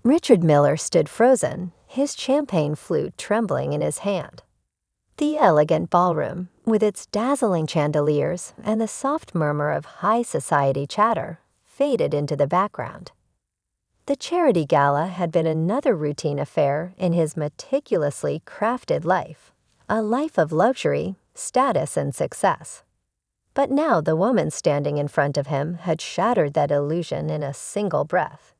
Richard Miller stood frozen, his champagne flute trembling in his hand. The elegant ballroom, with its dazzling chandeliers and the soft murmur of high society chatter, faded into the background. The charity gala had been another routine affair in his meticulously crafted life, a life of luxury, status, and success. But now the woman standing in front of him had shattered that illusion in a single breath.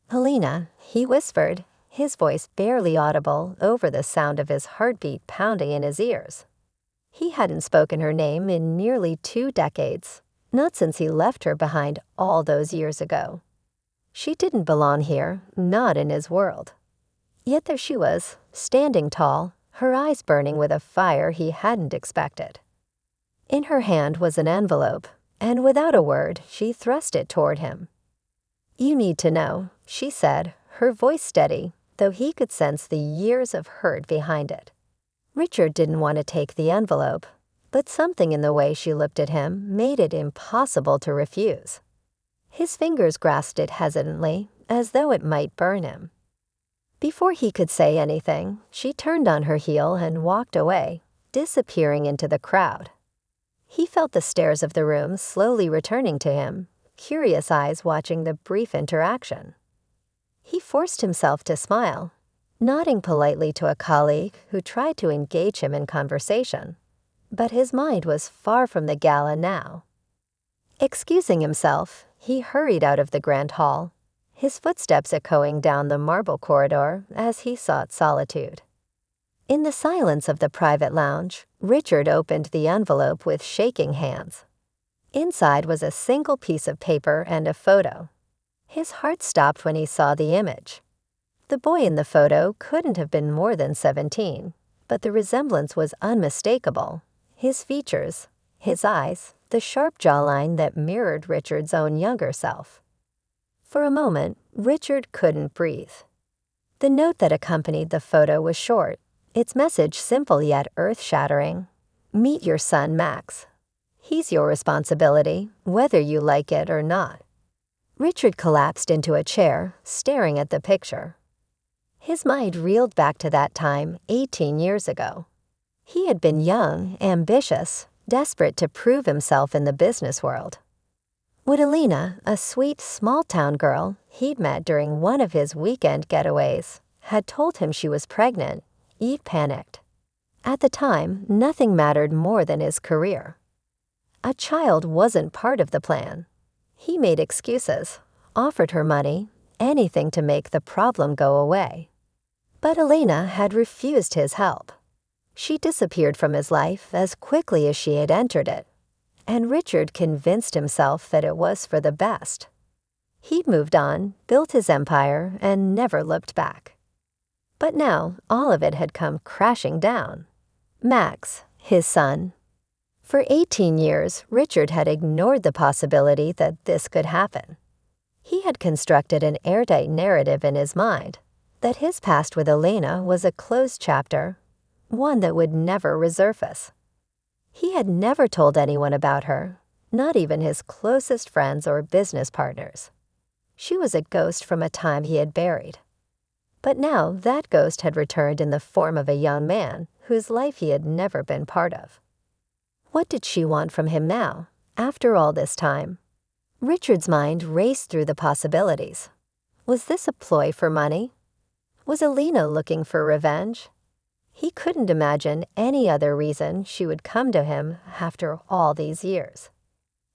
"Helena," he whispered, his voice barely audible over the sound of his heartbeat pounding in his ears. He hadn't spoken her name in nearly 2 decades, not since he left her behind all those years ago. She didn't belong here, not in his world. Yet there she was, standing tall, her eyes burning with a fire he hadn't expected. In her hand was an envelope, and without a word, she thrust it toward him. "You need to know," she said, her voice steady, though he could sense the years of hurt behind it. Richard didn't want to take the envelope, but something in the way she looked at him made it impossible to refuse. His fingers grasped it hesitantly, as though it might burn him. Before he could say anything, she turned on her heel and walked away, disappearing into the crowd. He felt the stares of the room slowly returning to him, curious eyes watching the brief interaction. He forced himself to smile, nodding politely to a colleague who tried to engage him in conversation, but his mind was far from the gala now. Excusing himself, he hurried out of the grand hall, his footsteps echoing down the marble corridor as he sought solitude. In the silence of the private lounge, Richard opened the envelope with shaking hands. Inside was a single piece of paper and a photo. His heart stopped when he saw the image. The boy in the photo couldn't have been more than 17, but the resemblance was unmistakable. His features, his eyes, the sharp jawline that mirrored Richard's own younger self. For a moment, Richard couldn't breathe. The note that accompanied the photo was short, its message simple yet earth-shattering. "Meet your son, Max. He's your responsibility, whether you like it or not." Richard collapsed into a chair, staring at the picture. His mind reeled back to that time 18 years ago. He had been young, ambitious, desperate to prove himself in the business world. Would Alina, a sweet, small-town girl he'd met during one of his weekend getaways, had told him she was pregnant, he'd panicked. At the time, nothing mattered more than his career. A child wasn't part of the plan. He made excuses, offered her money, anything to make the problem go away. But Alina had refused his help. She disappeared from his life as quickly as she had entered it, and Richard convinced himself that it was for the best. He'd moved on, built his empire, and never looked back. But now, all of it had come crashing down. Max, his son. For 18 years, Richard had ignored the possibility that this could happen. He had constructed an airtight narrative in his mind, that his past with Elena was a closed chapter, one that would never resurface. He had never told anyone about her, not even his closest friends or business partners. She was a ghost from a time he had buried. But now that ghost had returned in the form of a young man whose life he had never been part of. What did she want from him now, after all this time? Richard's mind raced through the possibilities. Was this a ploy for money? Was Alina looking for revenge? He couldn't imagine any other reason she would come to him after all these years.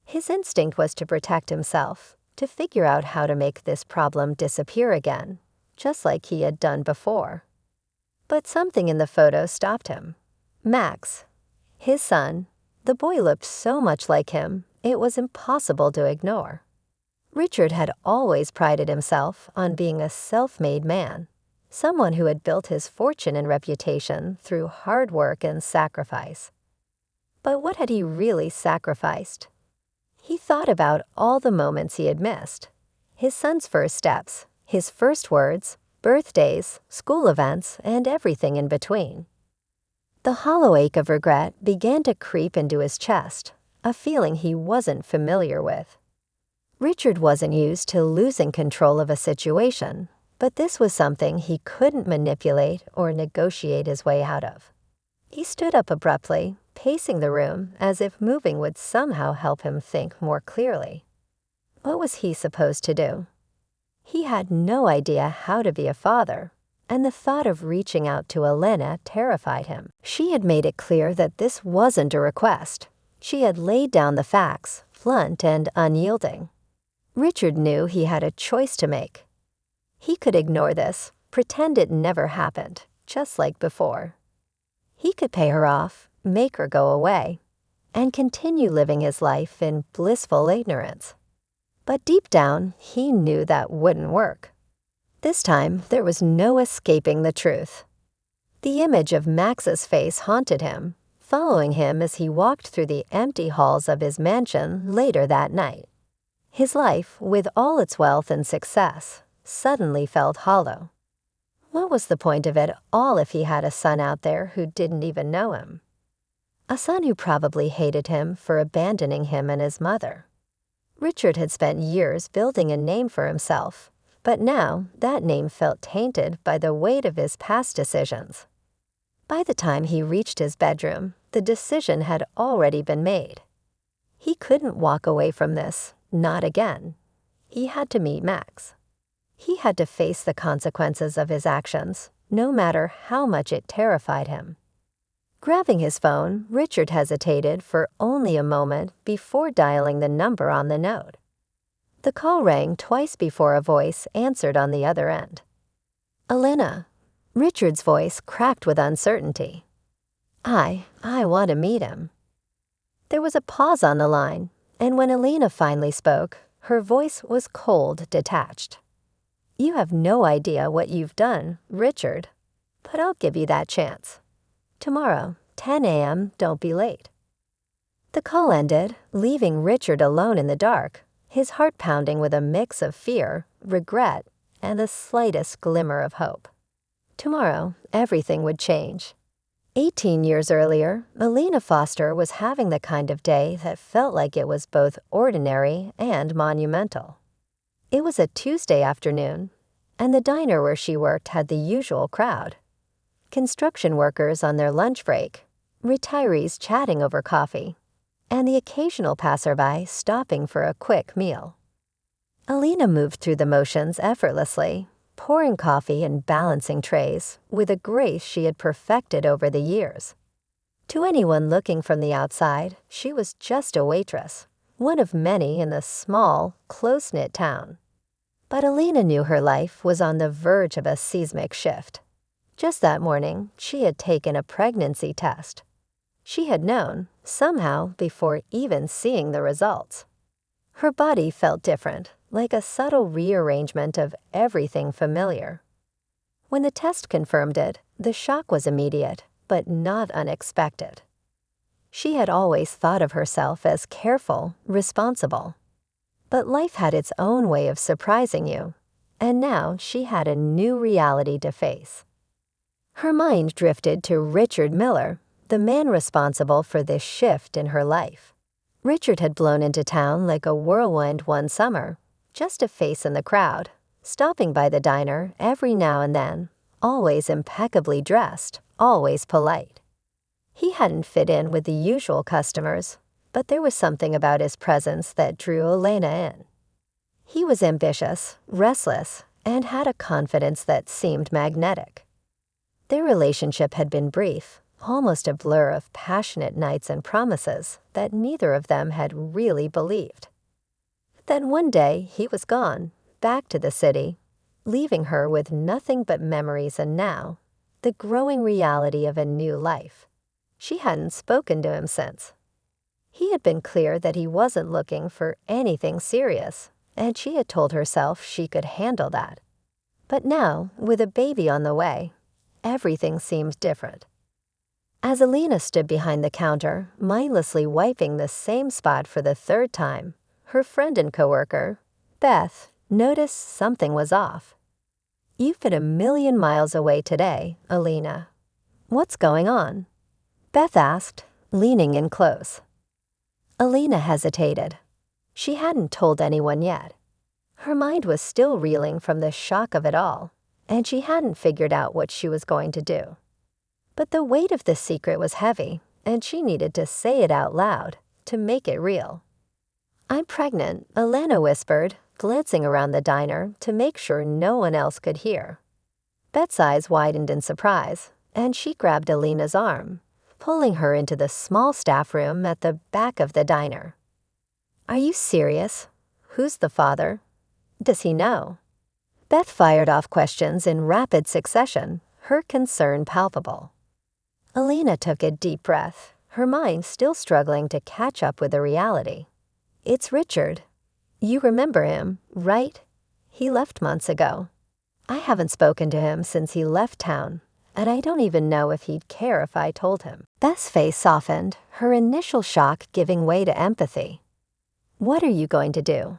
His instinct was to protect himself, to figure out how to make this problem disappear again, just like he had done before. But something in the photo stopped him. Max, his son. The boy looked so much like him, it was impossible to ignore. Richard had always prided himself on being a self-made man, someone who had built his fortune and reputation through hard work and sacrifice. But what had he really sacrificed? He thought about all the moments he had missed. His son's first steps, his first words, birthdays, school events, and everything in between. The hollow ache of regret began to creep into his chest, a feeling he wasn't familiar with. Richard wasn't used to losing control of a situation, But this was something he couldn't manipulate or negotiate his way out of. He stood up abruptly, pacing the room as if moving would somehow help him think more clearly. What was he supposed to do? He had no idea how to be a father, and the thought of reaching out to Elena terrified him. She had made it clear that this wasn't a request. She had laid down the facts, blunt and unyielding. Richard knew he had a choice to make. He could ignore this, pretend it never happened, just like before. He could pay her off, make her go away, and continue living his life in blissful ignorance. But deep down, he knew that wouldn't work. This time, there was no escaping the truth. The image of Max's face haunted him, following him as he walked through the empty halls of his mansion later that night. His life, with all its wealth and success, suddenly felt hollow. What was the point of it all if he had a son out there who didn't even know him? A son who probably hated him for abandoning him and his mother. Richard had spent years building a name for himself, but now that name felt tainted by the weight of his past decisions. By the time he reached his bedroom, the decision had already been made. He couldn't walk away from this, not again. He had to meet Max. He had to face the consequences of his actions, no matter how much it terrified him. Grabbing his phone, Richard hesitated for only a moment before dialing the number on the note. The call rang twice before a voice answered on the other end. "Elena." Richard's voice cracked with uncertainty. I want to meet him." There was a pause on the line, and when Elena finally spoke, her voice was cold, detached. "You have no idea what you've done, Richard, but I'll give you that chance. Tomorrow, 10 a.m., don't be late." The call ended, leaving Richard alone in the dark, his heart pounding with a mix of fear, regret, and the slightest glimmer of hope. Tomorrow, everything would change. 18 years earlier, Elena Foster was having the kind of day that felt like it was both ordinary and monumental. It was a Tuesday afternoon, and the diner where she worked had the usual crowd. Construction workers on their lunch break, retirees chatting over coffee, and the occasional passerby stopping for a quick meal. Elena moved through the motions effortlessly, pouring coffee and balancing trays with a grace she had perfected over the years. To anyone looking from the outside, she was just a waitress, one of many in the small, close-knit town. But Elena knew her life was on the verge of a seismic shift. Just that morning, she had taken a pregnancy test. She had known, somehow, before even seeing the results. Her body felt different, like a subtle rearrangement of everything familiar. When the test confirmed it, the shock was immediate, but not unexpected. She had always thought of herself as careful, responsible. But life had its own way of surprising you, and now she had a new reality to face. Her mind drifted to Richard Miller, the man responsible for this shift in her life. Richard had blown into town like a whirlwind one summer, just a face in the crowd, stopping by the diner every now and then, always impeccably dressed, always polite. He hadn't fit in with the usual customers, but there was something about his presence that drew Elena in. He was ambitious, restless, and had a confidence that seemed magnetic. Their relationship had been brief, almost a blur of passionate nights and promises that neither of them had really believed. Then one day he was gone, back to the city, leaving her with nothing but memories and now, the growing reality of a new life. She hadn't spoken to him since. He had been clear that he wasn't looking for anything serious, and she had told herself she could handle that. But now, with a baby on the way, everything seemed different. As Elena stood behind the counter, mindlessly wiping the same spot for the third time, her friend and coworker, Beth, noticed something was off. "You've been a million miles away today, Elena. What's going on?" Beth asked, leaning in close. Elena hesitated. She hadn't told anyone yet. Her mind was still reeling from the shock of it all, and she hadn't figured out what she was going to do. But the weight of the secret was heavy, and she needed to say it out loud to make it real. "I'm pregnant," Elena whispered, glancing around the diner to make sure no one else could hear. Beth's eyes widened in surprise, and she grabbed Elena's arm, pulling her into the small staff room at the back of the diner. "Are you serious? Who's the father? Does he know?" Beth fired off questions in rapid succession, her concern palpable. Elena took a deep breath, her mind still struggling to catch up with the reality. "It's Richard. You remember him, right? He left months ago. I haven't spoken to him since he left town, and I don't even know if he'd care if I told him." Beth's face softened, her initial shock giving way to empathy. "What are you going to do?"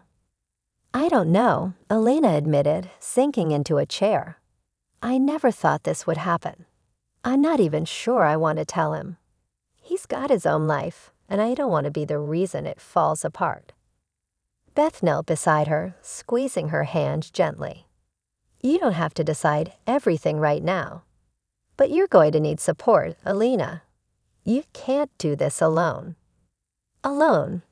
"I don't know," Elena admitted, sinking into a chair. "I never thought this would happen. I'm not even sure I want to tell him. He's got his own life, and I don't want to be the reason it falls apart." Beth knelt beside her, squeezing her hand gently. "You don't have to decide everything right now. But you're going to need support, Elena. You can't do this alone." Alone.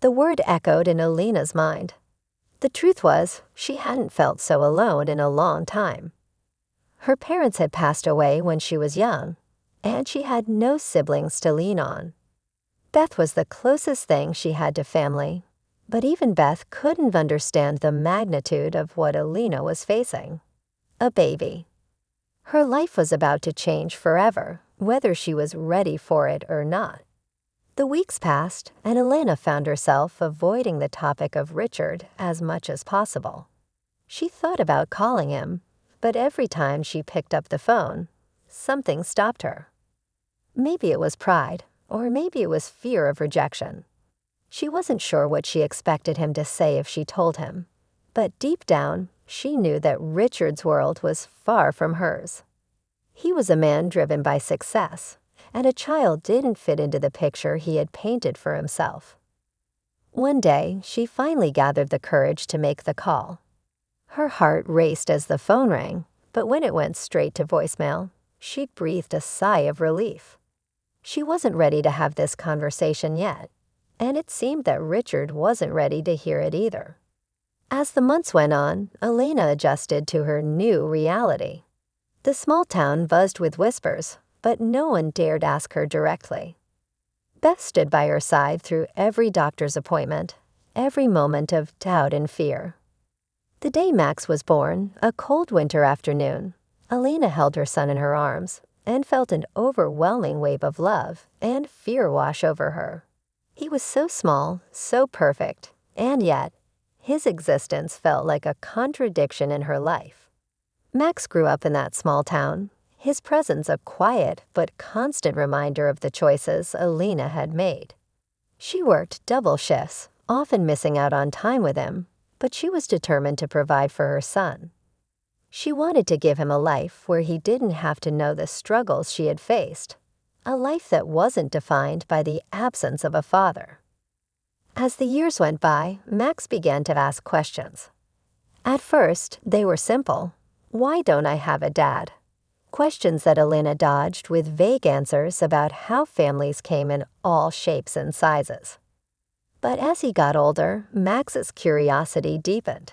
The word echoed in Elena's mind. The truth was, she hadn't felt so alone in a long time. Her parents had passed away when she was young, and she had no siblings to lean on. Beth was the closest thing she had to family, but even Beth couldn't understand the magnitude of what Elena was facing. A baby. Her life was about to change forever, whether she was ready for it or not. The weeks passed, and Elena found herself avoiding the topic of Richard as much as possible. She thought about calling him, but every time she picked up the phone, something stopped her. Maybe it was pride, or maybe it was fear of rejection. She wasn't sure what she expected him to say if she told him, but deep down, she knew that Richard's world was far from hers. He was a man driven by success, and a child didn't fit into the picture he had painted for himself. One day, she finally gathered the courage to make the call. Her heart raced as the phone rang, but when it went straight to voicemail, she breathed a sigh of relief. She wasn't ready to have this conversation yet, and it seemed that Richard wasn't ready to hear it either. As the months went on, Elena adjusted to her new reality. The small town buzzed with whispers, but no one dared ask her directly. Beth stood by her side through every doctor's appointment, every moment of doubt and fear. The day Max was born, a cold winter afternoon, Elena held her son in her arms and felt an overwhelming wave of love and fear wash over her. He was so small, so perfect, and yet, his existence felt like a contradiction in her life. Max grew up in that small town, his presence a quiet but constant reminder of the choices Elena had made. She worked double shifts, often missing out on time with him, but she was determined to provide for her son. She wanted to give him a life where he didn't have to know the struggles she had faced, a life that wasn't defined by the absence of a father. As the years went by, Max began to ask questions. At first, they were simple. Why don't I have a dad? Questions that Elena dodged with vague answers about how families came in all shapes and sizes. But as he got older, Max's curiosity deepened.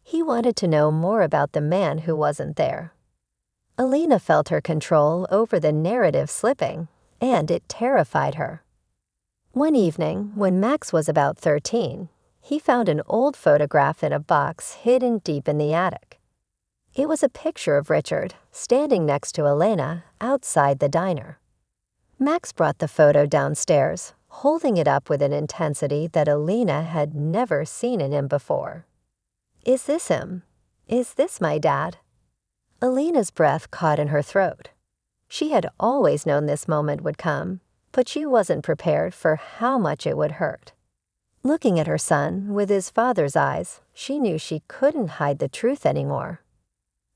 He wanted to know more about the man who wasn't there. Elena felt her control over the narrative slipping, and it terrified her. One evening, when Max was about 13, he found an old photograph in a box hidden deep in the attic. It was a picture of Richard, standing next to Elena, outside the diner. Max brought the photo downstairs, holding it up with an intensity that Elena had never seen in him before. "Is this him? Is this my dad?" Elena's breath caught in her throat. She had always known this moment would come, but she wasn't prepared for how much it would hurt. Looking at her son with his father's eyes, she knew she couldn't hide the truth anymore.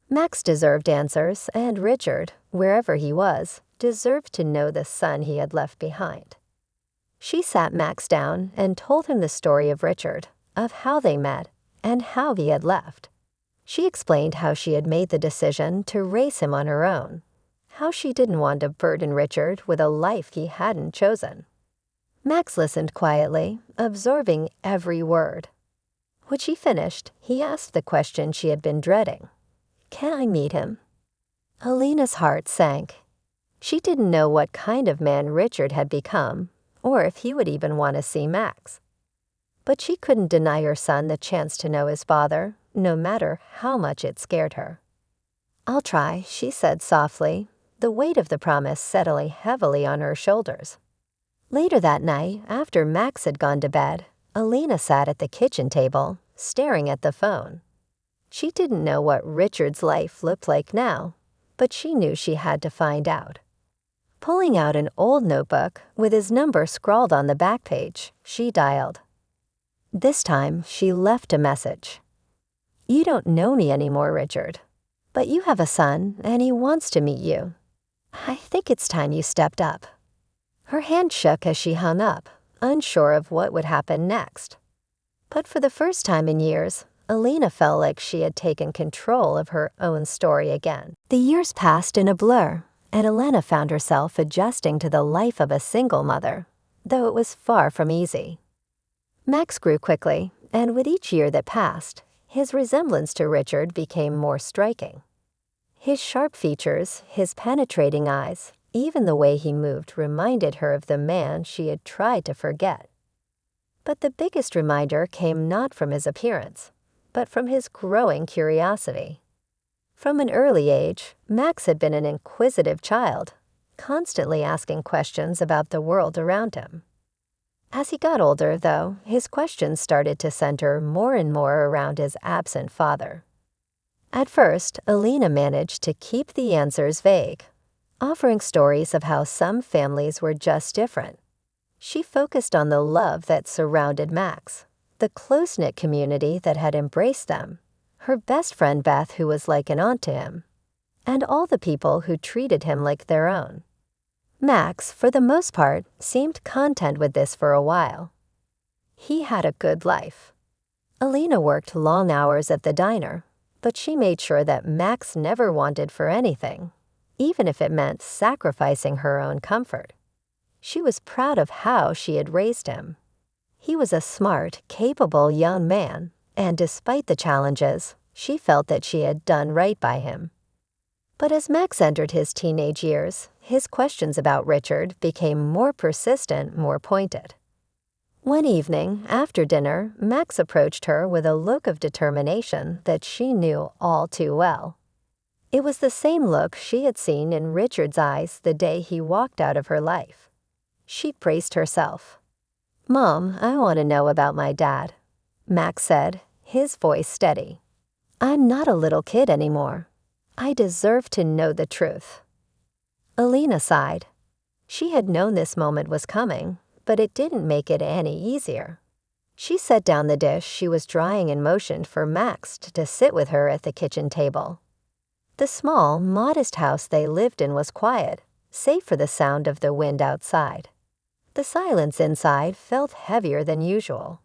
Max deserved answers, and Richard, wherever he was, deserved to know the son he had left behind. She sat Max down and told him the story of Richard, of how they met, and how he had left. She explained how she had made the decision to raise him on her own, how she didn't want to burden Richard with a life he hadn't chosen. Max listened quietly, absorbing every word. When she finished, he asked the question she had been dreading. "Can I meet him?" Alina's heart sank. She didn't know what kind of man Richard had become, or if he would even want to see Max. But she couldn't deny her son the chance to know his father, no matter how much it scared her. "I'll try," she said softly, the weight of the promise settling heavily on her shoulders. Later that night, after Max had gone to bed, Alina sat at the kitchen table, staring at the phone. She didn't know what Richard's life looked like now, but she knew she had to find out. Pulling out an old notebook with his number scrawled on the back page, she dialed. This time, she left a message. "You don't know me anymore, Richard, but you have a son and he wants to meet you. I think it's time you stepped up." Her hand shook as she hung up, unsure of what would happen next. But for the first time in years, Alina felt like she had taken control of her own story again. The years passed in a blur, and Alina found herself adjusting to the life of a single mother, though it was far from easy. Max grew quickly, and with each year that passed, his resemblance to Richard became more striking. His sharp features, his penetrating eyes, even the way he moved reminded her of the man she had tried to forget. But the biggest reminder came not from his appearance, but from his growing curiosity. From an early age, Max had been an inquisitive child, constantly asking questions about the world around him. As he got older, though, his questions started to center more and more around his absent father. At first, Alina managed to keep the answers vague, offering stories of how some families were just different. She focused on the love that surrounded Max, the close-knit community that had embraced them, her best friend Beth, who was like an aunt to him, and all the people who treated him like their own. Max, for the most part, seemed content with this for a while. He had a good life. Alina worked long hours at the diner, but she made sure that Max never wanted for anything, even if it meant sacrificing her own comfort. She was proud of how she had raised him. He was a smart, capable young man, and despite the challenges, she felt that she had done right by him. But as Max entered his teenage years, his questions about Richard became more persistent, more pointed. One evening, after dinner, Max approached her with a look of determination that she knew all too well. It was the same look she had seen in Richard's eyes the day he walked out of her life. She braced herself. "Mom, I want to know about my dad," Max said, his voice steady. "I'm not a little kid anymore. I deserve to know the truth." Alina sighed. She had known this moment was coming, but it didn't make it any easier. She set down the dish she was drying and motioned for Max to sit with her at the kitchen table. The small, modest house they lived in was quiet, save for the sound of the wind outside. The silence inside felt heavier than usual.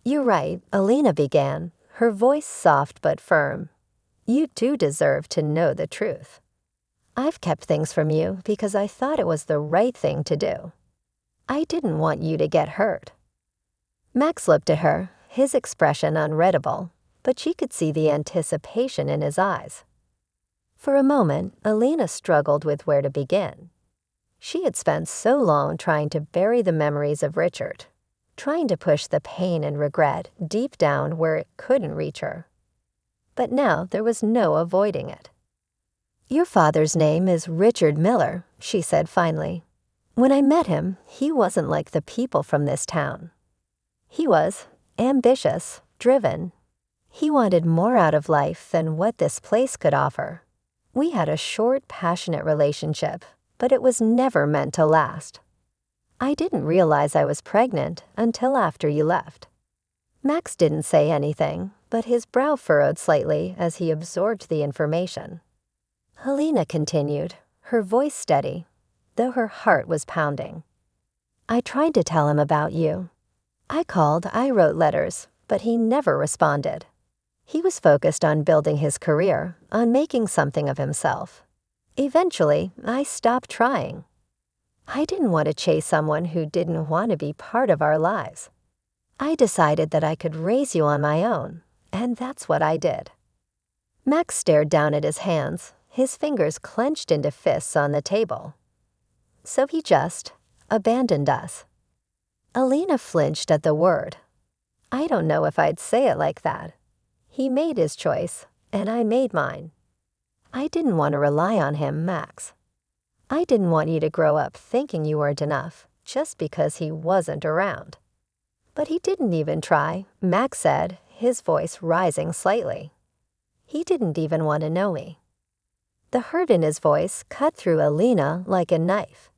"You're right," Alina began, her voice soft but firm. "You do deserve to know the truth. I've kept things from you because I thought it was the right thing to do. I didn't want you to get hurt." Max looked at her, his expression unreadable, but she could see the anticipation in his eyes. For a moment, Alina struggled with where to begin. She had spent so long trying to bury the memories of Richard, trying to push the pain and regret deep down where it couldn't reach her. But now there was no avoiding it. "Your father's name is Richard Miller," she said finally. "When I met him, he wasn't like the people from this town. He was ambitious, driven. He wanted more out of life than what this place could offer. We had a short, passionate relationship, but it was never meant to last. I didn't realize I was pregnant until after you left." Max didn't say anything, but his brow furrowed slightly as he absorbed the information. Alina continued, her voice steady, though her heart was pounding. "I tried to tell him about you. I called, I wrote letters, but he never responded. He was focused on building his career, on making something of himself. Eventually, I stopped trying. I didn't want to chase someone who didn't want to be part of our lives. I decided that I could raise you on my own, and that's what I did. Max stared down at his hands, his fingers clenched into fists on the table. So he just abandoned us. Alina flinched at the word. I don't know if I'd say it like that. He made his choice, and I made mine. I didn't want to rely on him, Max. I didn't want you to grow up thinking you weren't enough just because he wasn't around. But he didn't even try, Max said, his voice rising slightly. He didn't even want to know me. The hurt in his voice cut through Alina like a knife.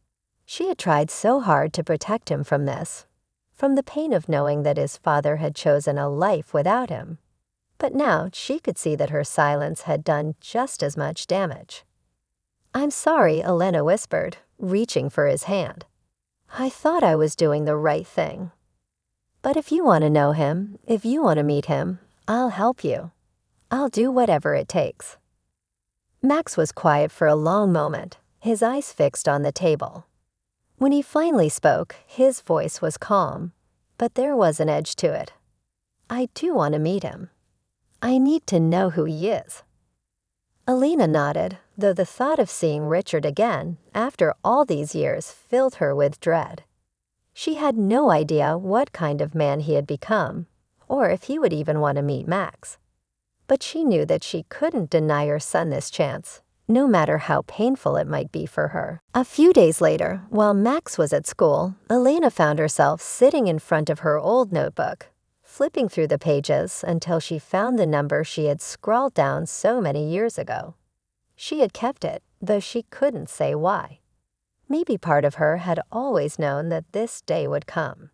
She had tried so hard to protect him from this, from the pain of knowing that his father had chosen a life without him. But now she could see that her silence had done just as much damage. I'm sorry, Elena whispered, reaching for his hand. I thought I was doing the right thing. But if you want to know him, if you want to meet him, I'll help you. I'll do whatever it takes. Max was quiet for a long moment, his eyes fixed on the table. When he finally spoke, his voice was calm, but there was an edge to it. I do want to meet him. I need to know who he is. Alina nodded, though the thought of seeing Richard again, after all these years, filled her with dread. She had no idea what kind of man he had become, or if he would even want to meet Max. But she knew that she couldn't deny her son this chance, no matter how painful it might be for her. A few days later, while Max was at school, Elena found herself sitting in front of her old notebook, flipping through the pages until she found the number she had scrawled down so many years ago. She had kept it, though she couldn't say why. Maybe part of her had always known that this day would come.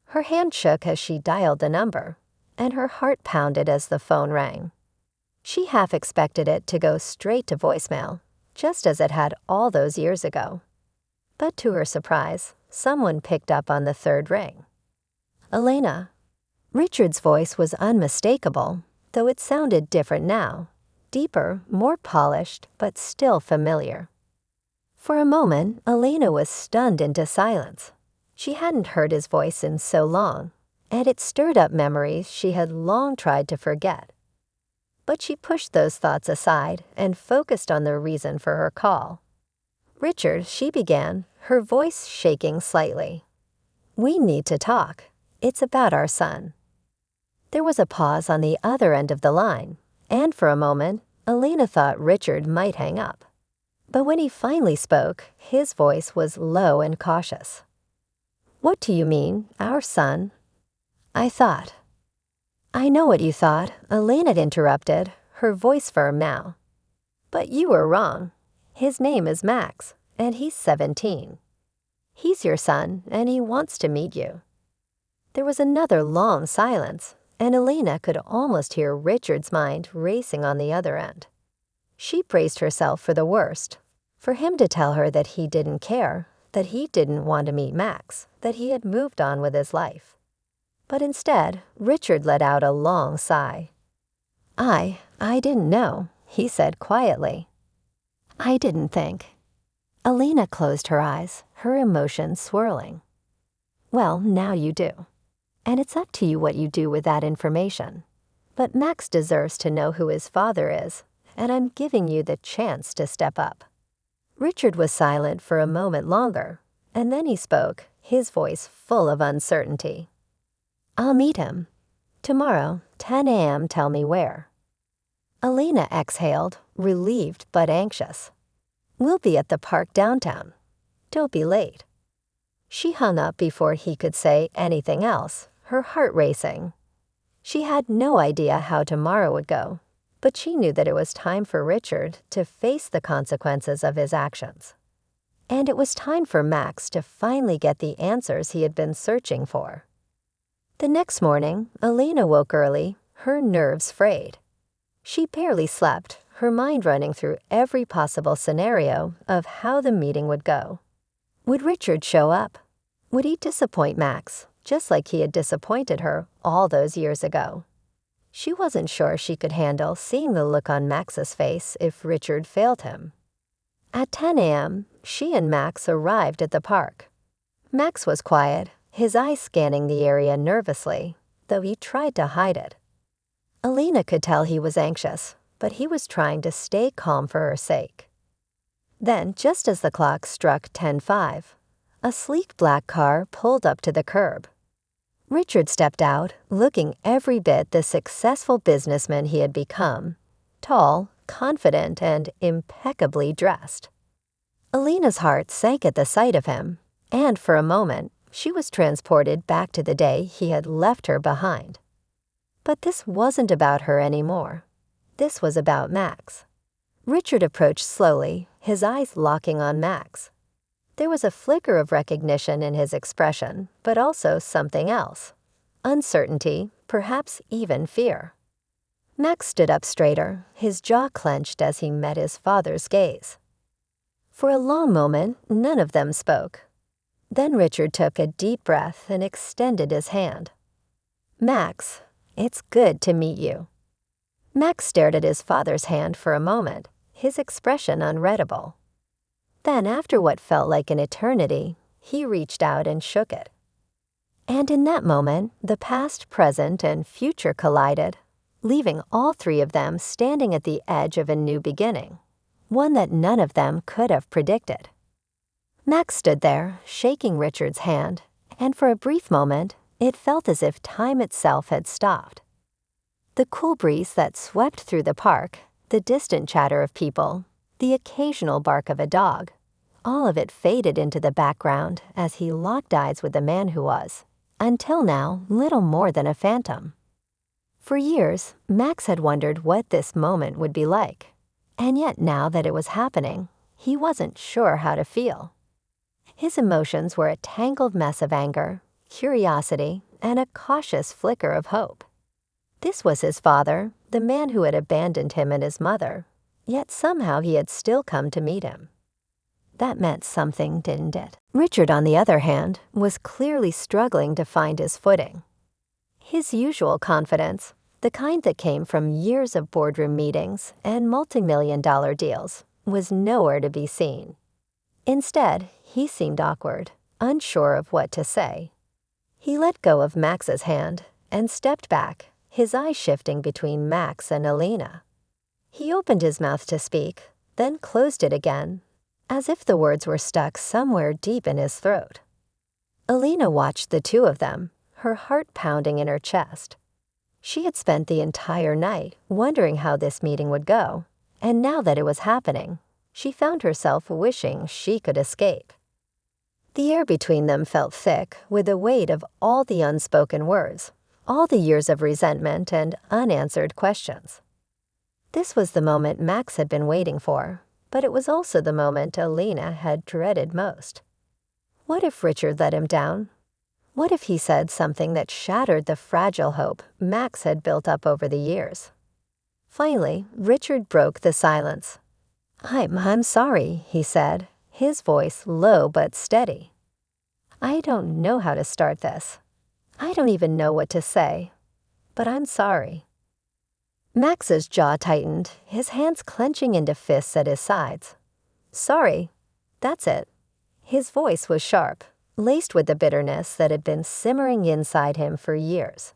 Her hand shook as she dialed the number, and her heart pounded as the phone rang. She half expected it to go straight to voicemail, just as it had all those years ago. But to her surprise, someone picked up on the third ring. Elena. Richard's voice was unmistakable, though it sounded different now, deeper, more polished, but still familiar. For a moment, Elena was stunned into silence. She hadn't heard his voice in so long, and it stirred up memories she had long tried to forget. But she pushed those thoughts aside and focused on the reason for her call. Richard, she began, her voice shaking slightly. We need to talk. It's about our son. There was a pause on the other end of the line, and for a moment, Elena thought Richard might hang up. But when he finally spoke, his voice was low and cautious. What do you mean, our son? I thought. I know what you thought, Elena interrupted, her voice firm now. But you were wrong. His name is Max, and he's 17. He's your son, and he wants to meet you. There was another long silence, and Elena could almost hear Richard's mind racing on the other end. She braced herself for the worst, for him to tell her that he didn't care, that he didn't want to meet Max, that he had moved on with his life. But instead, Richard let out a long sigh. I didn't know, he said quietly. I didn't think. Elena closed her eyes, her emotions swirling. Well, now you do. And it's up to you what you do with that information. But Max deserves to know who his father is, and I'm giving you the chance to step up. Richard was silent for a moment longer, and then he spoke, his voice full of uncertainty. I'll meet him. Tomorrow, 10 a.m. Tell me where. Elena exhaled, relieved but anxious. We'll be at the park downtown. Don't be late. She hung up before he could say anything else, her heart racing. She had no idea how tomorrow would go, but she knew that it was time for Richard to face the consequences of his actions. And it was time for Max to finally get the answers he had been searching for. The next morning, Elena woke early, her nerves frayed. She barely slept, her mind running through every possible scenario of how the meeting would go. Would Richard show up? Would he disappoint Max, just like he had disappointed her all those years ago. She wasn't sure she could handle seeing the look on Max's face if Richard failed him. At 10 a.m., she and Max arrived at the park. Max was quiet, his eyes scanning the area nervously, though he tried to hide it. Alina could tell he was anxious, but he was trying to stay calm for her sake. Then, just as the clock struck 10:05, a sleek black car pulled up to the curb. Richard stepped out, looking every bit the successful businessman he had become, tall, confident, and impeccably dressed. Alina's heart sank at the sight of him, and for a moment, she was transported back to the day he had left her behind. But this wasn't about her anymore. This was about Max. Richard approached slowly, his eyes locking on Max. There was a flicker of recognition in his expression, but also something else. Uncertainty, perhaps even fear. Max stood up straighter, his jaw clenched as he met his father's gaze. For a long moment, none of them spoke. Then Richard took a deep breath and extended his hand. "Max, it's good to meet you." Max stared at his father's hand for a moment, his expression unreadable. Then, after what felt like an eternity, he reached out and shook it. And in that moment, the past, present, and future collided, leaving all three of them standing at the edge of a new beginning, one that none of them could have predicted. Max stood there, shaking Richard's hand, and for a brief moment, it felt as if time itself had stopped. The cool breeze that swept through the park, the distant chatter of people, the occasional bark of a dog, all of it faded into the background as he locked eyes with the man who was, until now, little more than a phantom. For years, Max had wondered what this moment would be like, and yet now that it was happening, he wasn't sure how to feel. His emotions were a tangled mess of anger, curiosity, and a cautious flicker of hope. This was his father, the man who had abandoned him and his mother, yet somehow he had still come to meet him. That meant something, didn't it? Richard, on the other hand, was clearly struggling to find his footing. His usual confidence, the kind that came from years of boardroom meetings and multi-million-dollar deals, was nowhere to be seen. Instead, he seemed awkward, unsure of what to say. He let go of Max's hand and stepped back, his eyes shifting between Max and Alina. He opened his mouth to speak, then closed it again, as if the words were stuck somewhere deep in his throat. Alina watched the two of them, her heart pounding in her chest. She had spent the entire night wondering how this meeting would go, and now that it was happening, she found herself wishing she could escape. The air between them felt thick with the weight of all the unspoken words, all the years of resentment and unanswered questions. This was the moment Max had been waiting for, but it was also the moment Alina had dreaded most. What if Richard let him down? What if he said something that shattered the fragile hope Max had built up over the years? Finally, Richard broke the silence. I'm sorry," he said, his voice low but steady. "I don't know how to start this. I don't even know what to say, but I'm sorry." Max's jaw tightened, his hands clenching into fists at his sides. "Sorry, that's it." His voice was sharp, laced with the bitterness that had been simmering inside him for years.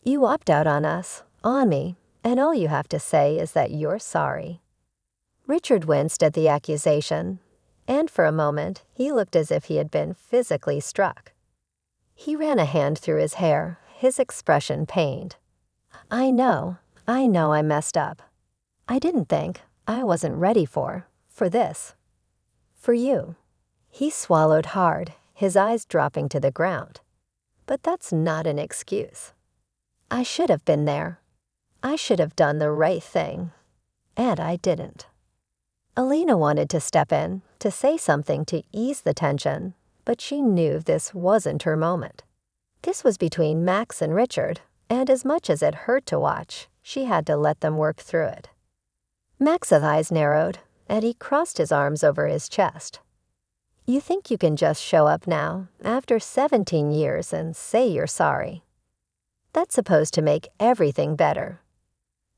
"You opted out on us, on me, and all you have to say is that you're sorry." Richard winced at the accusation, and for a moment he looked as if he had been physically struck. He ran a hand through his hair, his expression pained. I know I messed up. I didn't think, I wasn't ready for this. For you." He swallowed hard, his eyes dropping to the ground. "But that's not an excuse. I should have been there. I should have done the right thing, and I didn't." Alina wanted to step in, to say something to ease the tension, but she knew this wasn't her moment. This was between Max and Richard, and as much as it hurt to watch, she had to let them work through it. Max's eyes narrowed, and he crossed his arms over his chest. You think you can just show up now, after 17 years, and say you're sorry. That's supposed to make everything better.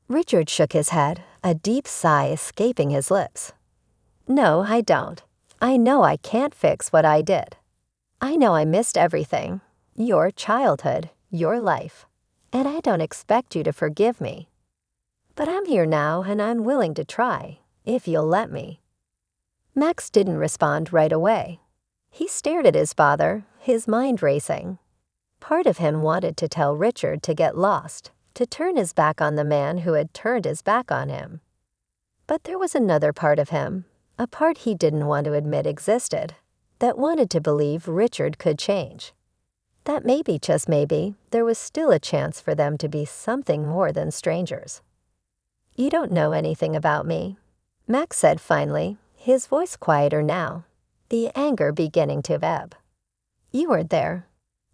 Richard shook his head, a deep sigh escaping his lips. No, I don't. I know I can't fix what I did. I know I missed everything. Your childhood, your life. And I don't expect you to forgive me. But I'm here now and I'm willing to try, if you'll let me. Max didn't respond right away. He stared at his father, his mind racing. Part of him wanted to tell Richard to get lost, to turn his back on the man who had turned his back on him. But there was another part of him, a part he didn't want to admit existed, that wanted to believe Richard could change. That maybe, just maybe, there was still a chance for them to be something more than strangers. You don't know anything about me, Max said finally, his voice quieter now, the anger beginning to ebb. You weren't there.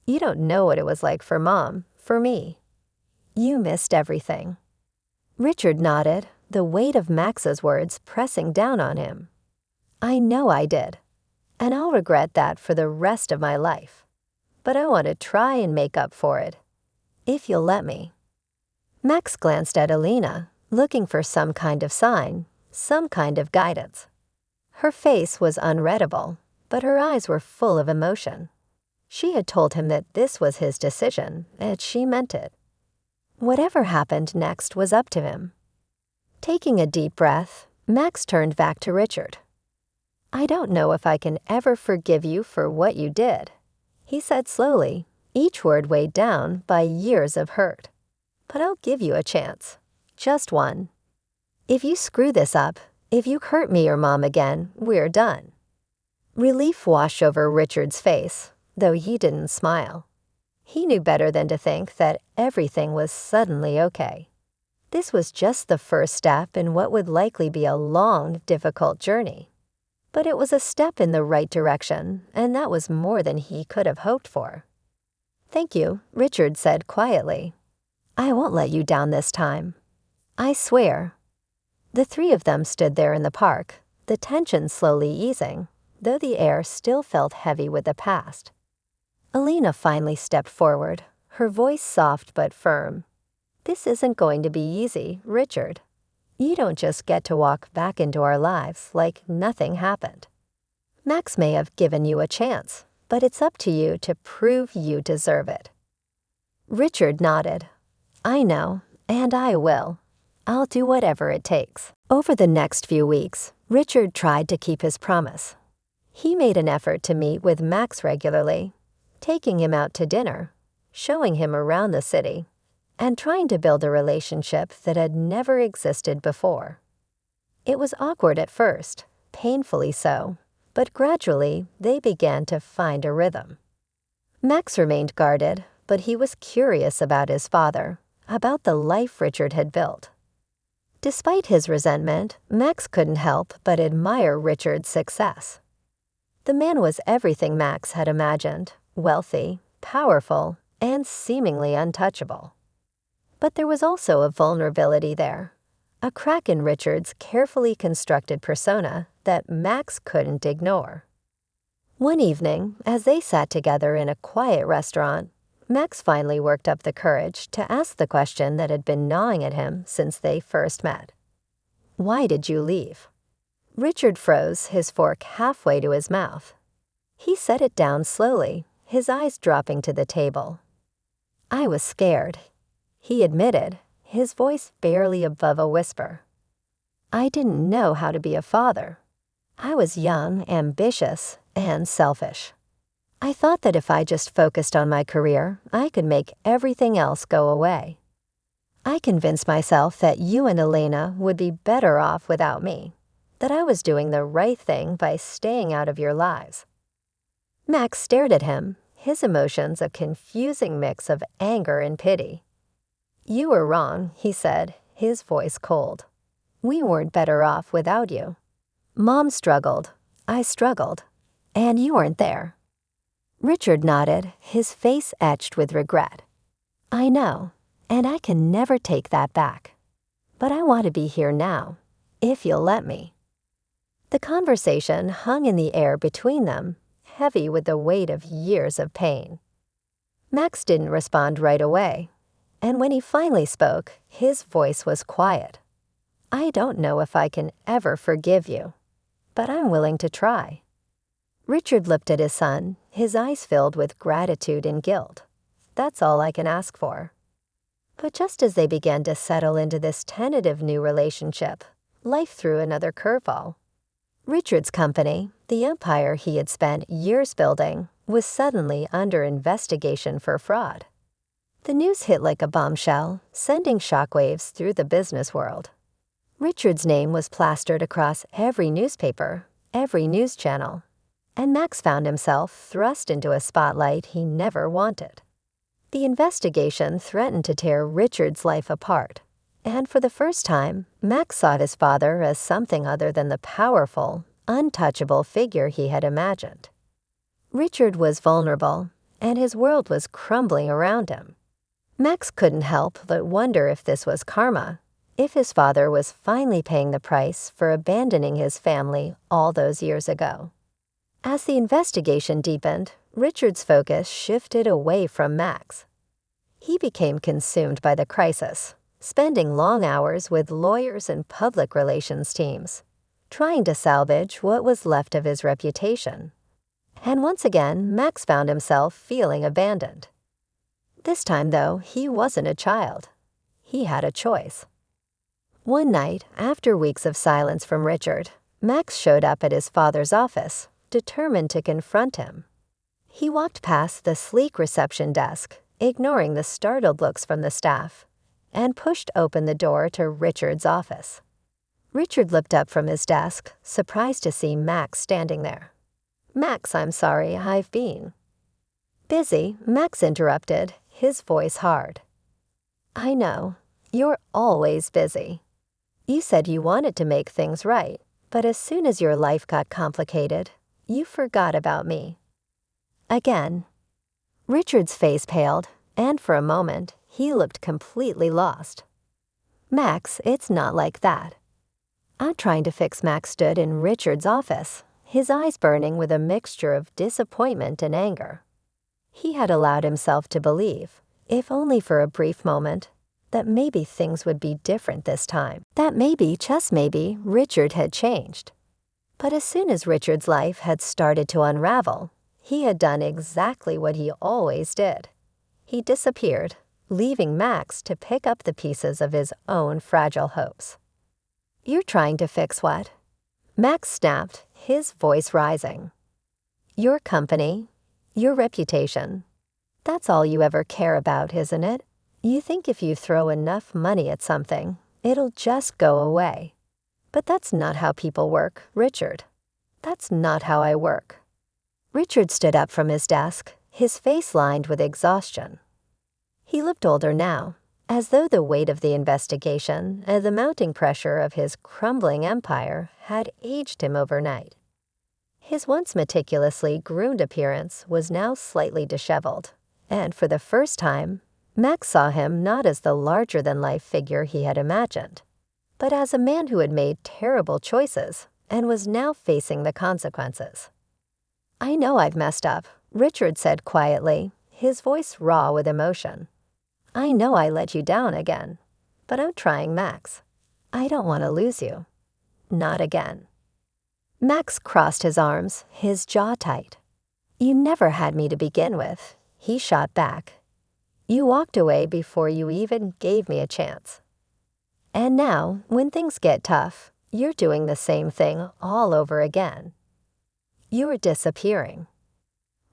You don't know what it was like for Mom, for me. You missed everything. Richard nodded, the weight of Max's words pressing down on him. I know I did, and I'll regret that for the rest of my life. But I want to try and make up for it, if you'll let me. Max glanced at Alina, looking for some kind of sign, some kind of guidance. Her face was unreadable, but her eyes were full of emotion. She had told him that this was his decision, and she meant it. Whatever happened next was up to him. Taking a deep breath, Max turned back to Richard. I don't know if I can ever forgive you for what you did, he said slowly, each word weighed down by years of hurt. But I'll give you a chance. Just one. If you screw this up, if you hurt me or Mom again, we're done. Relief washed over Richard's face, though he didn't smile. He knew better than to think that everything was suddenly okay. This was just the first step in what would likely be a long, difficult journey. But it was a step in the right direction, and that was more than he could have hoped for. Thank you, Richard said quietly. I won't let you down this time. I swear. The three of them stood there in the park, the tension slowly easing, though the air still felt heavy with the past. Alina finally stepped forward, her voice soft but firm. This isn't going to be easy, Richard. You don't just get to walk back into our lives like nothing happened. Max may have given you a chance, but it's up to you to prove you deserve it. Richard nodded. I know, and I will. I'll do whatever it takes. Over the next few weeks, Richard tried to keep his promise. He made an effort to meet with Max regularly, taking him out to dinner, showing him around the city, and trying to build a relationship that had never existed before. It was awkward at first, painfully so, but gradually they began to find a rhythm. Max remained guarded, but he was curious about his father, about the life Richard had built. Despite his resentment, Max couldn't help but admire Richard's success. The man was everything Max had imagined, wealthy, powerful, and seemingly untouchable. But there was also a vulnerability there, a crack in Richard's carefully constructed persona that Max couldn't ignore. One evening, as they sat together in a quiet restaurant, Max finally worked up the courage to ask the question that had been gnawing at him since they first met. Why did you leave? Richard froze, his fork halfway to his mouth. He set it down slowly, his eyes dropping to the table. I was scared, he admitted, his voice barely above a whisper. I didn't know how to be a father. I was young, ambitious, and selfish. I thought that if I just focused on my career, I could make everything else go away. I convinced myself that you and Elena would be better off without me, that I was doing the right thing by staying out of your lives. Max stared at him, his emotions a confusing mix of anger and pity. You were wrong, he said, his voice cold. We weren't better off without you. Mom struggled, I struggled, and you weren't there. Richard nodded, his face etched with regret. I know, and I can never take that back. But I want to be here now, if you'll let me. The conversation hung in the air between them, heavy with the weight of years of pain. Max didn't respond right away, and when he finally spoke, his voice was quiet. "I don't know if I can ever forgive you, but I'm willing to try." Richard looked at his son, his eyes filled with gratitude and guilt. "That's all I can ask for." But just as they began to settle into this tentative new relationship, life threw another curveball. Richard's company, the empire he had spent years building, was suddenly under investigation for fraud. The news hit like a bombshell, sending shockwaves through the business world. Richard's name was plastered across every newspaper, every news channel, and Max found himself thrust into a spotlight he never wanted. The investigation threatened to tear Richard's life apart, and for the first time, Max saw his father as something other than the powerful, untouchable figure he had imagined. Richard was vulnerable, and his world was crumbling around him. Max couldn't help but wonder if this was karma, if his father was finally paying the price for abandoning his family all those years ago. As the investigation deepened, Richard's focus shifted away from Max. He became consumed by the crisis, spending long hours with lawyers and public relations teams, trying to salvage what was left of his reputation. And once again, Max found himself feeling abandoned. This time, though, he wasn't a child. He had a choice. One night, after weeks of silence from Richard, Max showed up at his father's office, determined to confront him. He walked past the sleek reception desk, ignoring the startled looks from the staff, and pushed open the door to Richard's office. Richard looked up from his desk, surprised to see Max standing there. "Max, I'm sorry, I've been." "Busy," Max interrupted, his voice hard. "I know. You're always busy. You said you wanted to make things right, but as soon as your life got complicated, you forgot about me." Again. Richard's face paled, and for a moment, he looked completely lost. "Max, it's not like that." I'm trying to fix. Max stood in Richard's office, his eyes burning with a mixture of disappointment and anger. He had allowed himself to believe, if only for a brief moment, that maybe things would be different this time, that maybe, just maybe, Richard had changed. But as soon as Richard's life had started to unravel, he had done exactly what he always did. He disappeared, leaving Max to pick up the pieces of his own fragile hopes. "You're trying to fix what?" Max snapped, his voice rising. "Your company, your reputation. That's all you ever care about, isn't it? You think if you throw enough money at something, it'll just go away. But that's not how people work, Richard. That's not how I work." Richard stood up from his desk, his face lined with exhaustion. He looked older now, as though the weight of the investigation and the mounting pressure of his crumbling empire had aged him overnight. His once meticulously groomed appearance was now slightly disheveled, and for the first time, Max saw him not as the larger-than-life figure he had imagined, but as a man who had made terrible choices and was now facing the consequences. "I know I've messed up," Richard said quietly, his voice raw with emotion. "I know I let you down again, but I'm trying, Max. I don't want to lose you. Not again." Max crossed his arms, his jaw tight. "You never had me to begin with," he shot back. "You walked away before you even gave me a chance. And now, when things get tough, you're doing the same thing all over again. You're disappearing."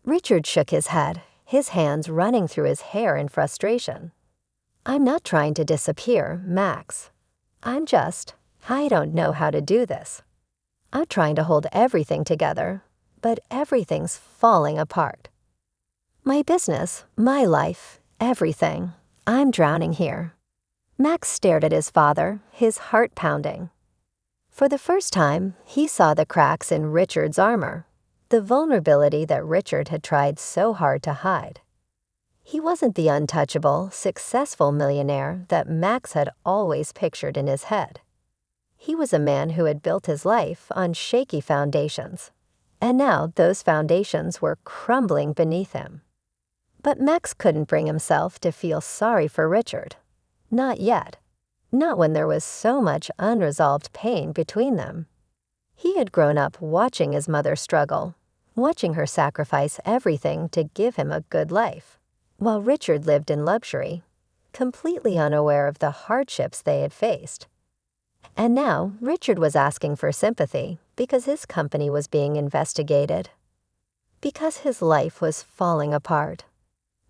Richard shook his head, his hands running through his hair in frustration. "I'm not trying to disappear, Max. I don't know how to do this. I'm trying to hold everything together, but everything's falling apart. My business, my life, everything. I'm drowning here." Max stared at his father, his heart pounding. For the first time, he saw the cracks in Richard's armor, the vulnerability that Richard had tried so hard to hide. He wasn't the untouchable, successful millionaire that Max had always pictured in his head. He was a man who had built his life on shaky foundations, and now those foundations were crumbling beneath him. But Max couldn't bring himself to feel sorry for Richard. Not yet. Not when there was so much unresolved pain between them. He had grown up watching his mother struggle, watching her sacrifice everything to give him a good life, while Richard lived in luxury, completely unaware of the hardships they had faced. And now Richard was asking for sympathy because his company was being investigated, because his life was falling apart.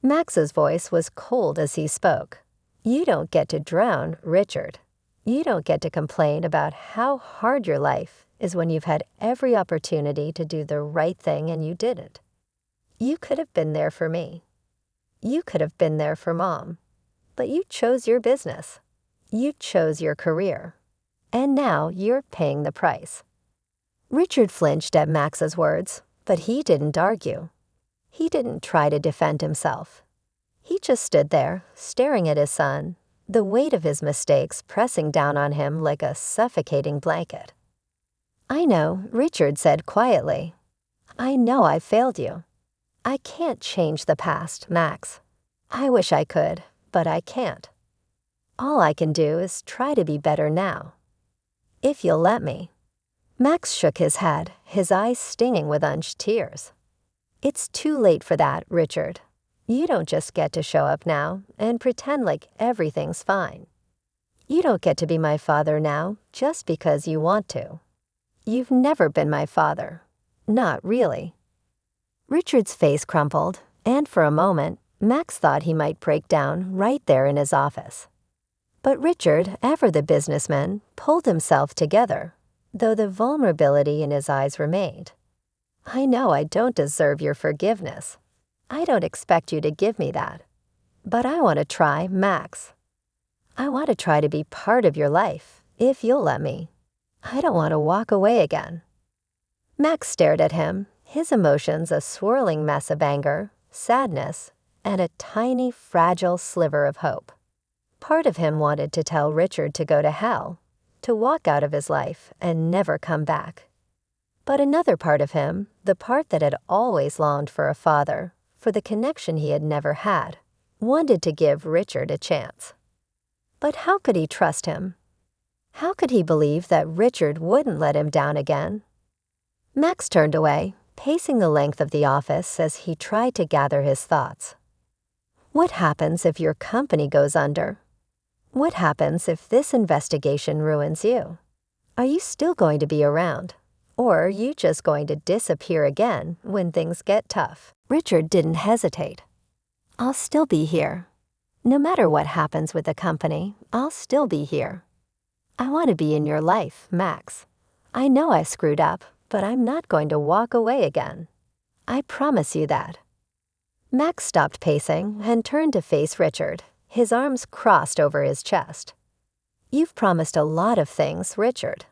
Max's voice was cold as he spoke. "You don't get to drown, Richard. You don't get to complain about how hard your life is when you've had every opportunity to do the right thing and you didn't. You could have been there for me. You could have been there for Mom. But you chose your business. You chose your career. And now you're paying the price." Richard flinched at Max's words, but he didn't argue. He didn't try to defend himself. He just stood there, staring at his son, the weight of his mistakes pressing down on him like a suffocating blanket. "I know," Richard said quietly. "I know I failed you. I can't change the past, Max. I wish I could, but I can't. All I can do is try to be better now. If you'll let me." Max shook his head, his eyes stinging with unshed tears. "It's too late for that, Richard. You don't just get to show up now and pretend like everything's fine. You don't get to be my father now just because you want to. You've never been my father. Not really." Richard's face crumpled, and for a moment, Max thought he might break down right there in his office. But Richard, ever the businessman, pulled himself together, though the vulnerability in his eyes remained. "I know I don't deserve your forgiveness. I don't expect you to give me that. But I want to try, Max. I want to try to be part of your life, if you'll let me. I don't want to walk away again." Max stared at him, his emotions a swirling mess of anger, sadness, and a tiny, fragile sliver of hope. Part of him wanted to tell Richard to go to hell, to walk out of his life and never come back. But another part of him, the part that had always longed for a father, for the connection he had never had, wanted to give Richard a chance. But how could he trust him? How could he believe that Richard wouldn't let him down again? Max turned away, pacing the length of the office as he tried to gather his thoughts. What happens if your company goes under? What happens if this investigation ruins you? Are you still going to be around? Or are you just going to disappear again when things get tough? Richard didn't hesitate. "I'll still be here. No matter what happens with the company, I'll still be here. I want to be in your life, Max. I know I screwed up, but I'm not going to walk away again. I promise you that." Max stopped pacing and turned to face Richard, his arms crossed over his chest. "You've promised a lot of things, Richard.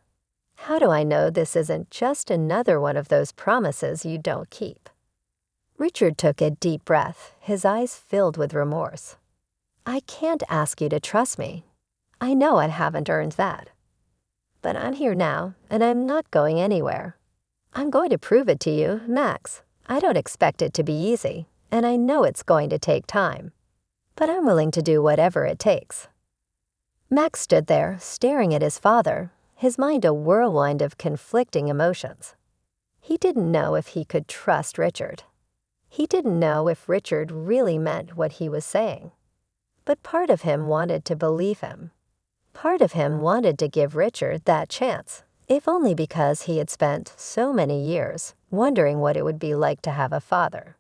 How do I know this isn't just another one of those promises you don't keep?" Richard took a deep breath, his eyes filled with remorse. "I can't ask you to trust me. I know I haven't earned that. But I'm here now, and I'm not going anywhere. I'm going to prove it to you, Max. I don't expect it to be easy, and I know it's going to take time. But I'm willing to do whatever it takes." Max stood there, staring at his father, his mind a whirlwind of conflicting emotions. He didn't know if he could trust Richard. He didn't know if Richard really meant what he was saying. But part of him wanted to believe him. Part of him wanted to give Richard that chance, if only because he had spent so many years wondering what it would be like to have a father.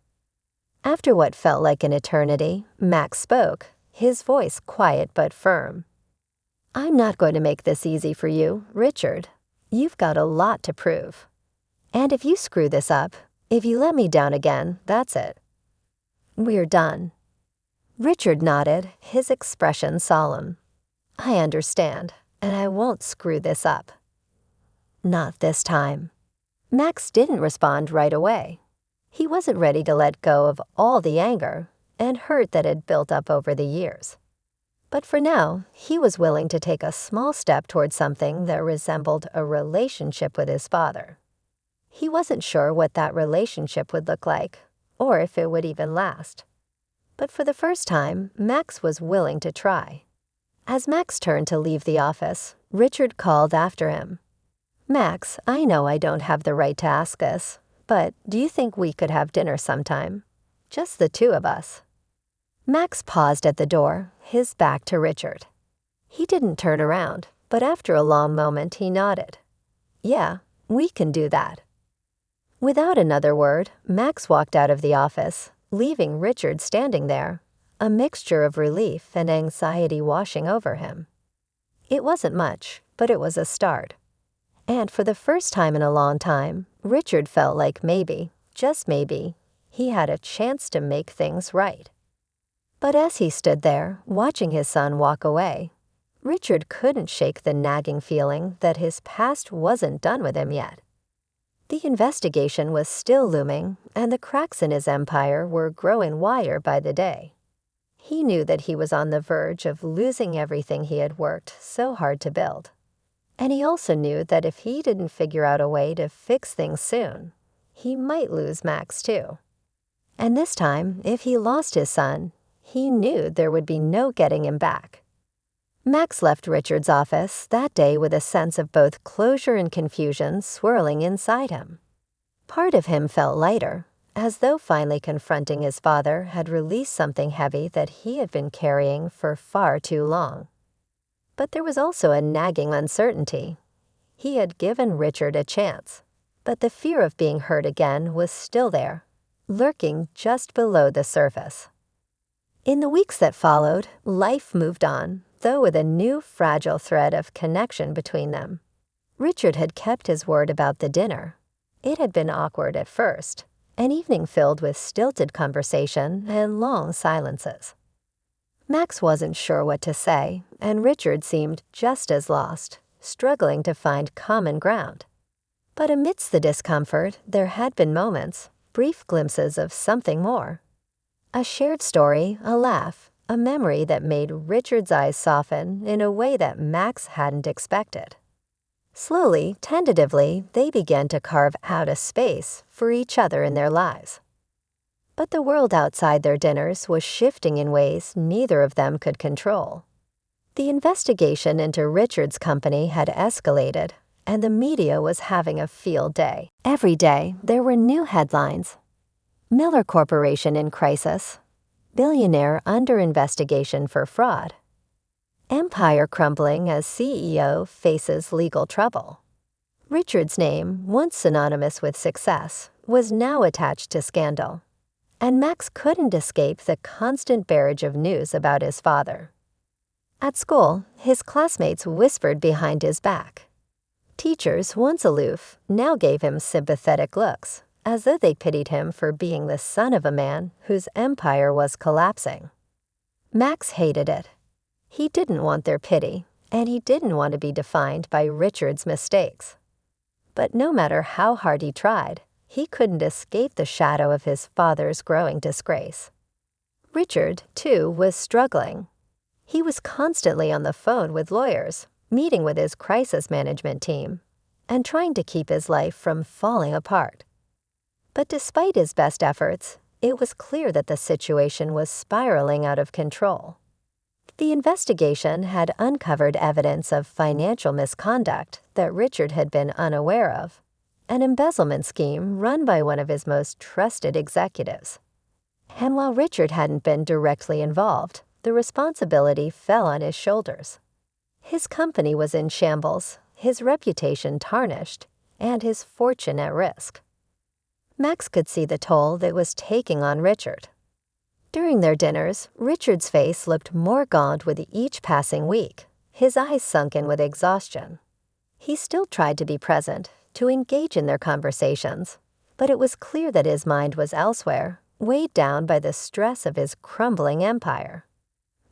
After what felt like an eternity, Max spoke, his voice quiet but firm. "I'm not going to make this easy for you, Richard. You've got a lot to prove. And if you screw this up, if you let me down again, that's it. We're done." Richard nodded, his expression solemn. "I understand, and I won't screw this up." "Not this time." Max didn't respond right away. He wasn't ready to let go of all the anger and hurt that had built up over the years. But for now, he was willing to take a small step toward something that resembled a relationship with his father. He wasn't sure what that relationship would look like, or if it would even last. But for the first time, Max was willing to try. As Max turned to leave the office, Richard called after him. "Max, I know I don't have the right to ask this, but do you think we could have dinner sometime? Just the two of us." Max paused at the door, his back to Richard. He didn't turn around, but after a long moment he nodded. "Yeah, we can do that." Without another word, Max walked out of the office, leaving Richard standing there, a mixture of relief and anxiety washing over him. It wasn't much, but it was a start. And for the first time in a long time, Richard felt like maybe, just maybe, he had a chance to make things right. But as he stood there, watching his son walk away, Richard couldn't shake the nagging feeling that his past wasn't done with him yet. The investigation was still looming, and the cracks in his empire were growing wider by the day. He knew that he was on the verge of losing everything he had worked so hard to build. And he also knew that if he didn't figure out a way to fix things soon, he might lose Max too. And this time, if he lost his son, he knew there would be no getting him back. Max left Richard's office that day with a sense of both closure and confusion swirling inside him. Part of him felt lighter, as though finally confronting his father had released something heavy that he had been carrying for far too long. But there was also a nagging uncertainty. He had given Richard a chance, but the fear of being hurt again was still there, lurking just below the surface. In the weeks that followed, life moved on, though with a new fragile thread of connection between them. Richard had kept his word about the dinner. It had been awkward at first, an evening filled with stilted conversation and long silences. Max wasn't sure what to say, and Richard seemed just as lost, struggling to find common ground. But amidst the discomfort, there had been moments, brief glimpses of something more. A shared story, a laugh, a memory that made Richard's eyes soften in a way that Max hadn't expected. Slowly, tentatively, they began to carve out a space for each other in their lives. But the world outside their dinners was shifting in ways neither of them could control. The investigation into Richard's company had escalated, and the media was having a field day. Every day, there were new headlines. Miller Corporation in crisis. Billionaire under investigation for fraud. Empire crumbling as CEO faces legal trouble. Richard's name, once synonymous with success, was now attached to scandal. And Max couldn't escape the constant barrage of news about his father. At school, his classmates whispered behind his back. Teachers, once aloof, now gave him sympathetic looks, as though they pitied him for being the son of a man whose empire was collapsing. Max hated it. He didn't want their pity, and he didn't want to be defined by Richard's mistakes. But no matter how hard he tried, he couldn't escape the shadow of his father's growing disgrace. Richard, too, was struggling. He was constantly on the phone with lawyers, meeting with his crisis management team, and trying to keep his life from falling apart. But despite his best efforts, it was clear that the situation was spiraling out of control. The investigation had uncovered evidence of financial misconduct that Richard had been unaware of, an embezzlement scheme run by one of his most trusted executives. And while Richard hadn't been directly involved, the responsibility fell on his shoulders. His company was in shambles, his reputation tarnished, and his fortune at risk. Max could see the toll that was taking on Richard. During their dinners, Richard's face looked more gaunt with each passing week, his eyes sunken with exhaustion. He still tried to be present, to engage in their conversations, but it was clear that his mind was elsewhere, weighed down by the stress of his crumbling empire.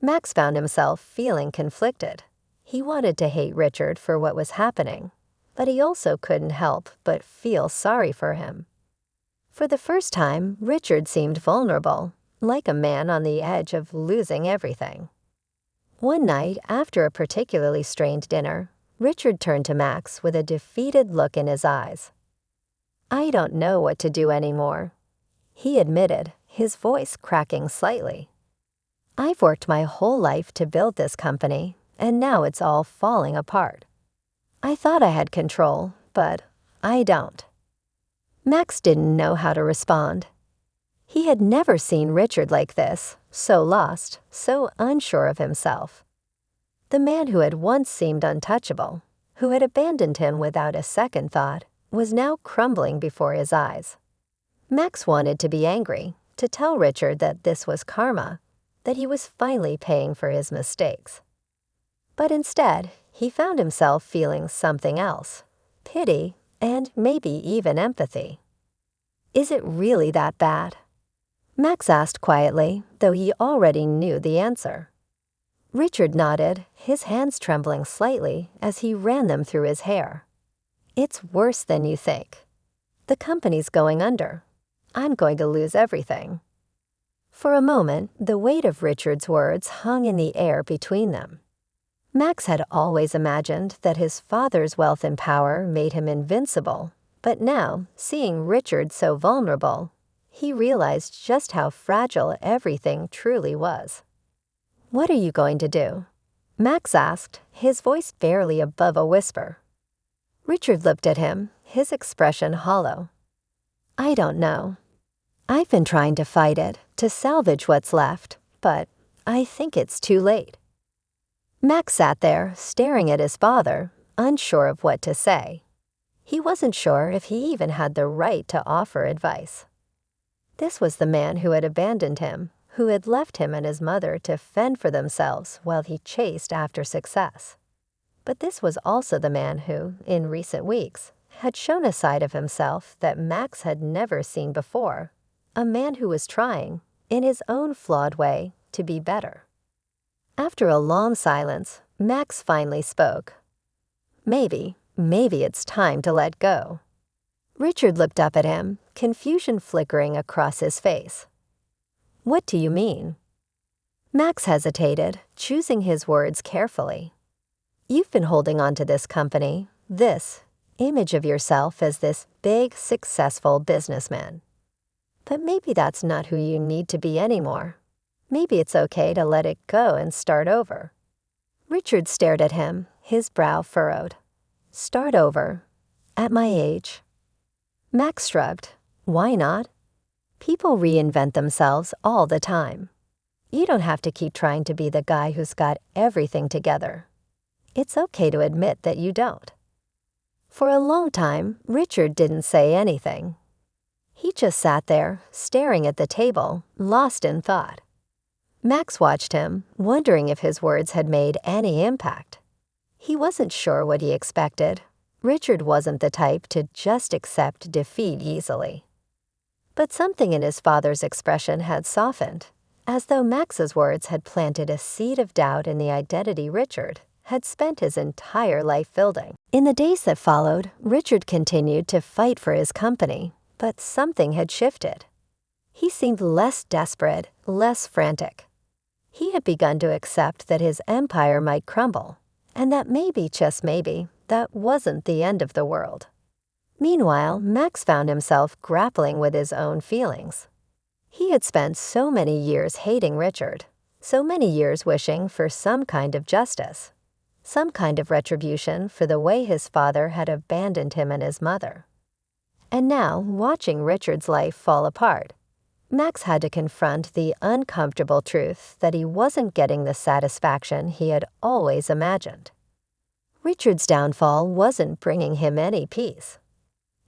Max found himself feeling conflicted. He wanted to hate Richard for what was happening, but he also couldn't help but feel sorry for him. For the first time, Richard seemed vulnerable, like a man on the edge of losing everything. One night, after a particularly strained dinner, Richard turned to Max with a defeated look in his eyes. "I don't know what to do anymore," he admitted, his voice cracking slightly. "I've worked my whole life to build this company, and now it's all falling apart. I thought I had control, but I don't." Max didn't know how to respond. He had never seen Richard like this, so lost, so unsure of himself. The man who had once seemed untouchable, who had abandoned him without a second thought, was now crumbling before his eyes. Max wanted to be angry, to tell Richard that this was karma, that he was finally paying for his mistakes. But instead, he found himself feeling something else, pity and maybe even empathy. "Is it really that bad?" Max asked quietly, though he already knew the answer. Richard nodded, his hands trembling slightly as he ran them through his hair. "It's worse than you think. The company's going under. I'm going to lose everything." For a moment, the weight of Richard's words hung in the air between them. Max had always imagined that his father's wealth and power made him invincible, but now, seeing Richard so vulnerable, he realized just how fragile everything truly was. "What are you going to do?" Max asked, his voice barely above a whisper. Richard looked at him, his expression hollow. "I don't know. I've been trying to fight it, to salvage what's left, but I think it's too late." Max sat there, staring at his father, unsure of what to say. He wasn't sure if he even had the right to offer advice. This was the man who had abandoned him, who had left him and his mother to fend for themselves while he chased after success. But this was also the man who, in recent weeks, had shown a side of himself that Max had never seen before, a man who was trying, in his own flawed way, to be better. After a long silence, Max finally spoke. Maybe it's time to let go." Richard looked up at him, confusion flickering across his face. "What do you mean?" Max hesitated, choosing his words carefully. "You've been holding on to this company, this image of yourself as this big, successful businessman. But maybe that's not who you need to be anymore. Maybe it's okay to let it go and start over." Richard stared at him, his brow furrowed. "Start over? At my age?" Max shrugged. "Why not? People reinvent themselves all the time. You don't have to keep trying to be the guy who's got everything together. It's okay to admit that you don't." For a long time, Richard didn't say anything. He just sat there, staring at the table, lost in thought. Max watched him, wondering if his words had made any impact. He wasn't sure what he expected. Richard wasn't the type to just accept defeat easily. But something in his father's expression had softened, as though Max's words had planted a seed of doubt in the identity Richard had spent his entire life building. In the days that followed, Richard continued to fight for his company, but something had shifted. He seemed less desperate, less frantic. He had begun to accept that his empire might crumble, and that maybe, just maybe, that wasn't the end of the world. Meanwhile, Max found himself grappling with his own feelings. He had spent so many years hating Richard, so many years wishing for some kind of justice, some kind of retribution for the way his father had abandoned him and his mother. And now, watching Richard's life fall apart, Max had to confront the uncomfortable truth that he wasn't getting the satisfaction he had always imagined. Richard's downfall wasn't bringing him any peace.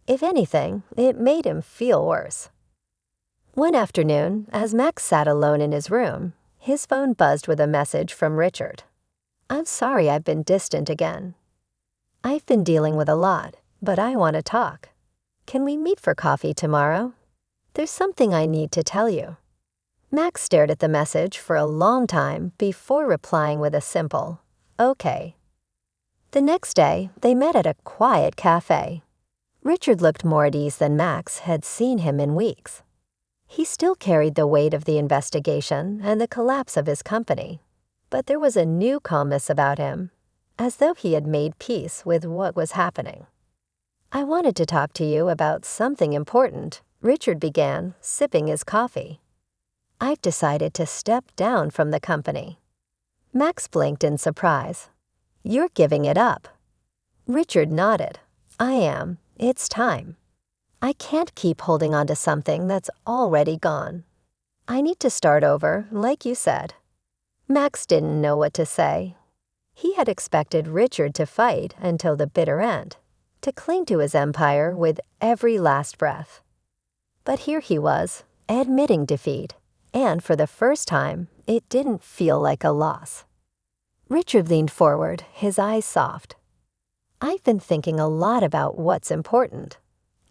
If anything, it made him feel worse. One afternoon, as Max sat alone in his room, his phone buzzed with a message from Richard. "I'm sorry I've been distant again. I've been dealing with a lot, but I want to talk. Can we meet for coffee tomorrow? There's something I need to tell you." Max stared at the message for a long time before replying with a simple, "Okay." The next day, they met at a quiet cafe. Richard looked more at ease than Max had seen him in weeks. He still carried the weight of the investigation and the collapse of his company, but there was a new calmness about him, as though he had made peace with what was happening. "I wanted to talk to you about something important," Richard began, sipping his coffee. "I've decided to step down from the company." Max blinked in surprise. "You're giving it up?" Richard nodded. "I am. It's time. I can't keep holding on to something that's already gone. I need to start over, like you said." Max didn't know what to say. He had expected Richard to fight until the bitter end, to cling to his empire with every last breath. But here he was, admitting defeat, and for the first time, it didn't feel like a loss. Richard leaned forward, his eyes soft. "I've been thinking a lot about what's important.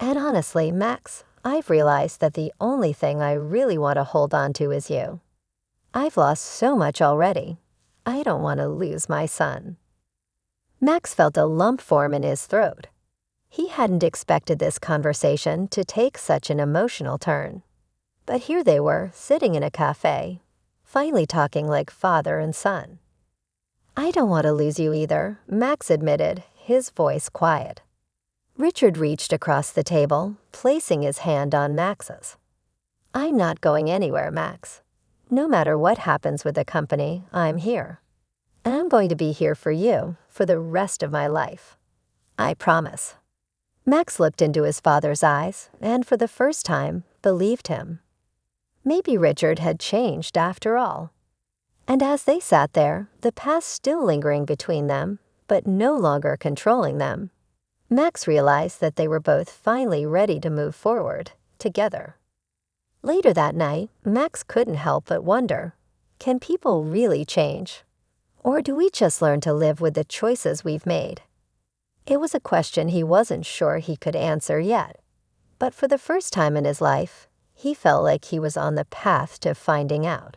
And honestly, Max, I've realized that the only thing I really want to hold on to is you. I've lost so much already. I don't want to lose my son." Max felt a lump form in his throat. He hadn't expected this conversation to take such an emotional turn. But here they were, sitting in a cafe, finally talking like father and son. "I don't want to lose you either," Max admitted, his voice quiet. Richard reached across the table, placing his hand on Max's. "I'm not going anywhere, Max. No matter what happens with the company, I'm here. And I'm going to be here for you for the rest of my life. I promise." Max looked into his father's eyes and, for the first time, believed him. Maybe Richard had changed after all. And as they sat there, the past still lingering between them, but no longer controlling them, Max realized that they were both finally ready to move forward, together. Later that night, Max couldn't help but wonder, can people really change? Or do we just learn to live with the choices we've made? It was a question he wasn't sure he could answer yet, but for the first time in his life, he felt like he was on the path to finding out.